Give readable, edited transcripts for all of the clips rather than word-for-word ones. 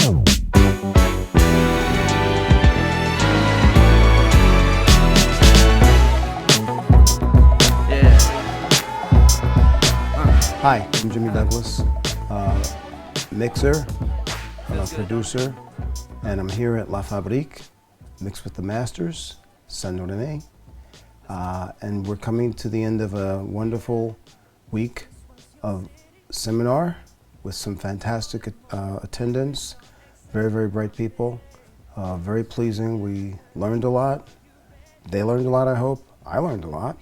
Hi, I'm Jimmy Douglas, mixer, producer, and I'm here at La Fabrique, Mixed with the Masters, Saint René. And we're coming to the end of a wonderful week of seminar with some fantastic attendance, very, very bright people, very pleasing. We learned a lot. They learned a lot, I hope. I learned a lot.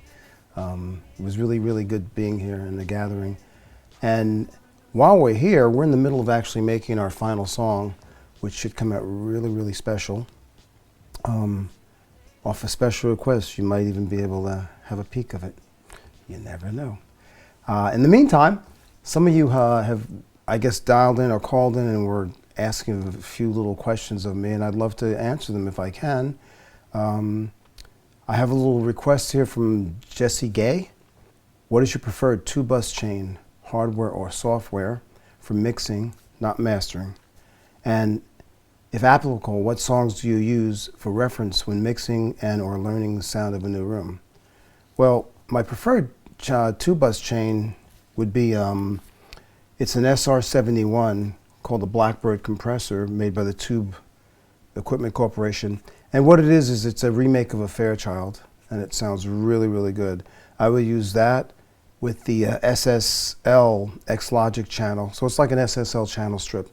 It was really, really good being here in the gathering. And while we're here, we're in the middle of actually making our final song, which should come out really, really special. Off a special request, you might even be able to have a peek of it. You never know. In the meantime, some of you have, I guess, dialed in or called in and were asking a few little questions of me, and I'd love to answer them if I can. I have a little request here from Jesse Gay. What is your preferred two-bus chain, hardware or software, for mixing, not mastering? And if applicable, what songs do you use for reference when mixing and or learning the sound of a new room? Well, my preferred two-bus chain would be, it's an SR71 called the Blackbird compressor made by the Tube Equipment Corporation. And what it is it's a remake of a Fairchild, and it sounds really, really good. I would use that with the SSL X-Logic channel. So it's like an SSL channel strip.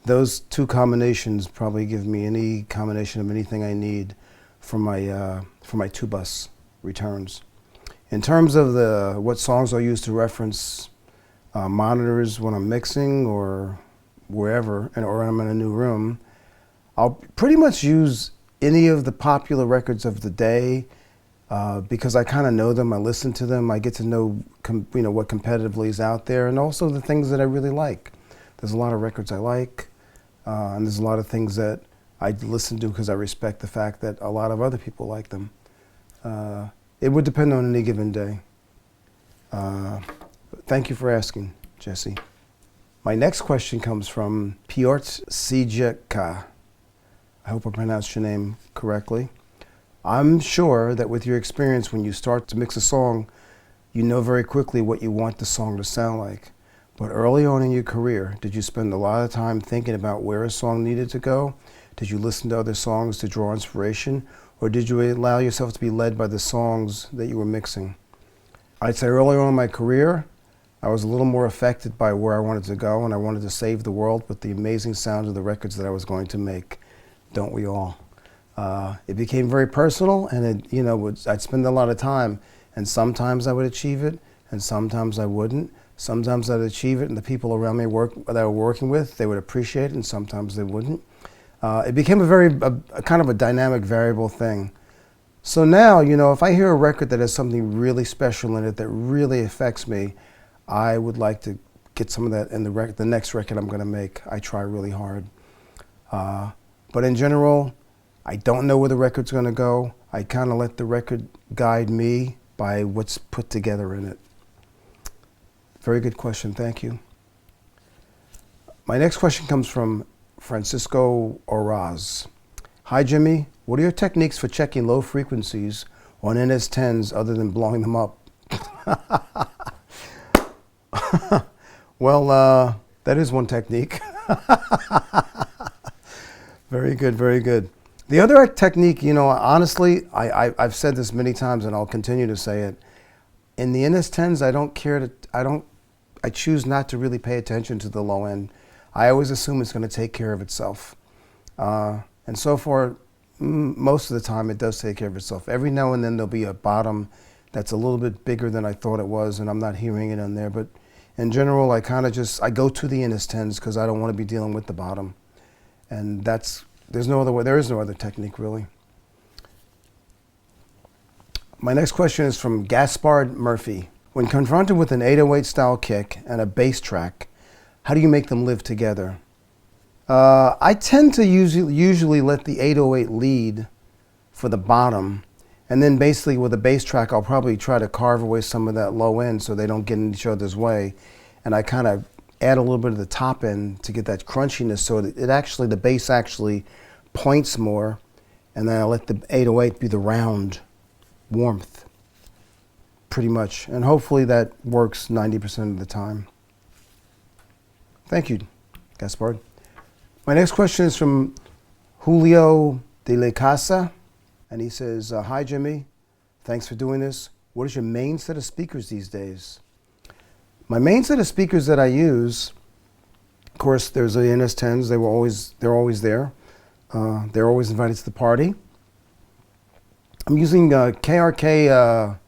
Those two combinations probably give me any combination of anything I need for my two-bus returns. In terms of what songs I use to reference monitors when I'm mixing or wherever, or I'm in a new room, I'll pretty much use any of the popular records of the day because I kind of know them, I listen to them, I get to know what competitively is out there, and also the things that I really like. There's a lot of records I like, and there's a lot of things that I listen to because I respect the fact that a lot of other people like them. It would depend on any given day. But thank you for asking, Jesse. My next question comes from Piotr Sijeka. I hope I pronounced your name correctly. I'm sure that with your experience, when you start to mix a song, you know very quickly what you want the song to sound like. But early on in your career, did you spend a lot of time thinking about where a song needed to go? Did you listen to other songs to draw inspiration? Or did you allow yourself to be led by the songs that you were mixing? I'd say early on in my career, I was a little more affected by where I wanted to go, and I wanted to save the world with the amazing sound of the records that I was going to make. Don't we all? It became very personal, and I'd spend a lot of time, and sometimes I would achieve it, and sometimes I wouldn't. Sometimes I'd achieve it, and the people around me that I were working with, they would appreciate it, and sometimes they wouldn't. It became a kind of a dynamic, variable thing. So now, if I hear a record that has something really special in it that really affects me, I would like to get some of that in the next record I'm going to make. I try really hard. But in general, I don't know where the record's going to go. I kind of let the record guide me by what's put together in it. Very good question, thank you. My next question comes from Francisco Oraz. Hi Jimmy, what are your techniques for checking low frequencies on NS10s other than blowing them up? Well, that is one technique. Very good, very good. The other technique, honestly, I've said this many times and I'll continue to say it. In the NS10s, I choose not to really pay attention to the low end. I always assume it's going to take care of itself. And so far, most of the time it does take care of itself. Every now and then there'll be a bottom that's a little bit bigger than I thought it was and I'm not hearing it in there. But in general, I I go to the NS10s because I don't want to be dealing with the bottom. And there is no other technique really. My next question is from Gaspard Murphy. When confronted with an 808 style kick and a bass track, how do you make them live together? I tend to usually let the 808 lead for the bottom, and then basically with a bass track, I'll probably try to carve away some of that low end so they don't get in each other's way. And I kind of add a little bit of the top end to get that crunchiness, so the bass actually points more, and then I let the 808 be the round warmth, pretty much. And hopefully that works 90% of the time. Thank you, Gaspard. My next question is from Julio de la Casa, and he says, hi Jimmy, thanks for doing this. What is your main set of speakers these days? My main set of speakers that I use, of course, there's the NS10s. They're always there. They're always invited to the party. I'm using KRK,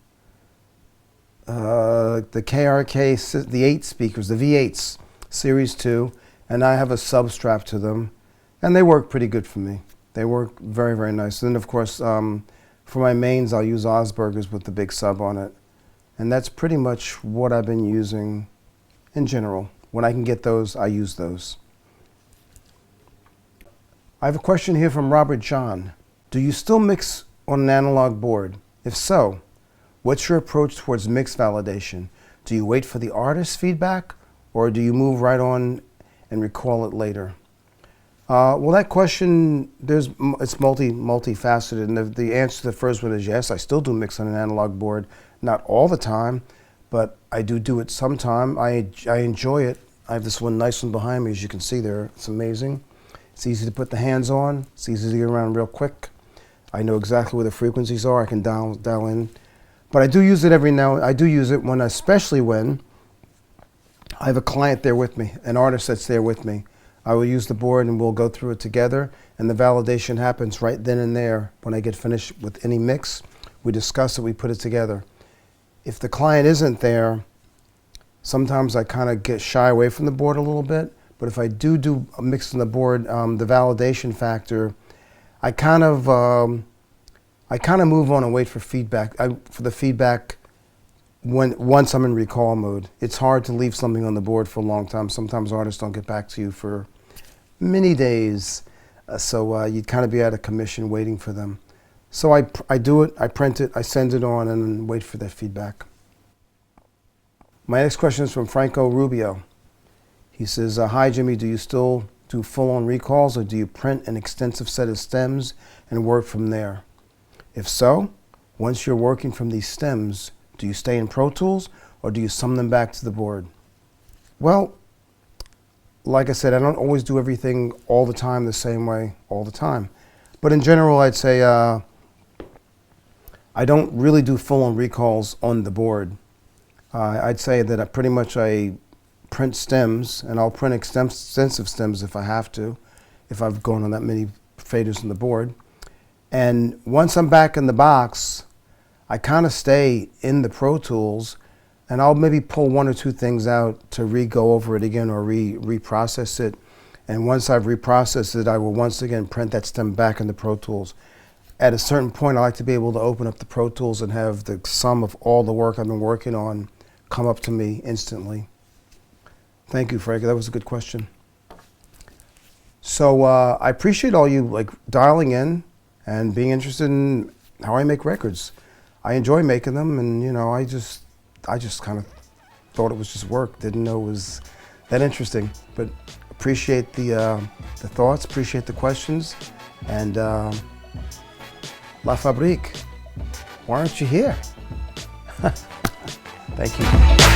the KRK, the 8 speakers, the V8s, Series 2, and I have a sub strap to them, and they work pretty good for me. They work very, very nice. And then, of course, for my mains, I'll use Osberger's with the big sub on it. And that's pretty much what I've been using in general. When I can get those, I use those. I have a question here from Robert John. Do you still mix on an analog board? If so, what's your approach towards mix validation? Do you wait for the artist's feedback, or do you move right on and recall it later? Well, that question, it's multifaceted, and the answer to the first one is yes, I still do mix on an analog board. Not all the time, but I do it sometime. I enjoy it. I have this one nice one behind me, as you can see there. It's amazing. It's easy to put the hands on. It's easy to get around real quick. I know exactly where the frequencies are. I can dial in. But I do use it every now. I do use it when, especially when I have a client there with me, an artist that's there with me. I will use the board and we'll go through it together, and the validation happens right then and there. When I get finished with any mix, we discuss it, we put it together. If the client isn't there, sometimes I kind of get shy away from the board a little bit. But if I do a mix on the board, the validation factor, I kind of move on and wait for feedback. For the feedback once I'm in recall mode. It's hard to leave something on the board for a long time. Sometimes artists don't get back to you for many days, so you'd kind of be out of commission waiting for them. So I do it, I print it, I send it on, and then wait for that feedback. My next question is from Franco Rubio. He says, hi Jimmy, do you still do full-on recalls, or do you print an extensive set of stems and work from there? If so, once you're working from these stems, do you stay in Pro Tools, or do you sum them back to the board? Well, like I said, I don't always do everything all the time the same way all the time. But in general, I'd say I don't really do full-on recalls on the board. I'd say that I print stems, and I'll print extensive stems if I have to, if I've gone on that many faders on the board. And once I'm back in the box, I kind of stay in the Pro Tools, and I'll maybe pull one or two things out to re-go over it again or reprocess it. And once I've reprocessed it, I will once again print that stem back in the Pro Tools. At a certain point, I like to be able to open up the Pro Tools and have the sum of all the work I've been working on come up to me instantly. Thank you, Frank. That was a good question. So I appreciate all you dialing in and being interested in how I make records. I enjoy making them, and I just kind of thought it was just work. Didn't know it was that interesting, but appreciate the thoughts, appreciate the questions, and La Fabrique, why aren't you here? Thank you.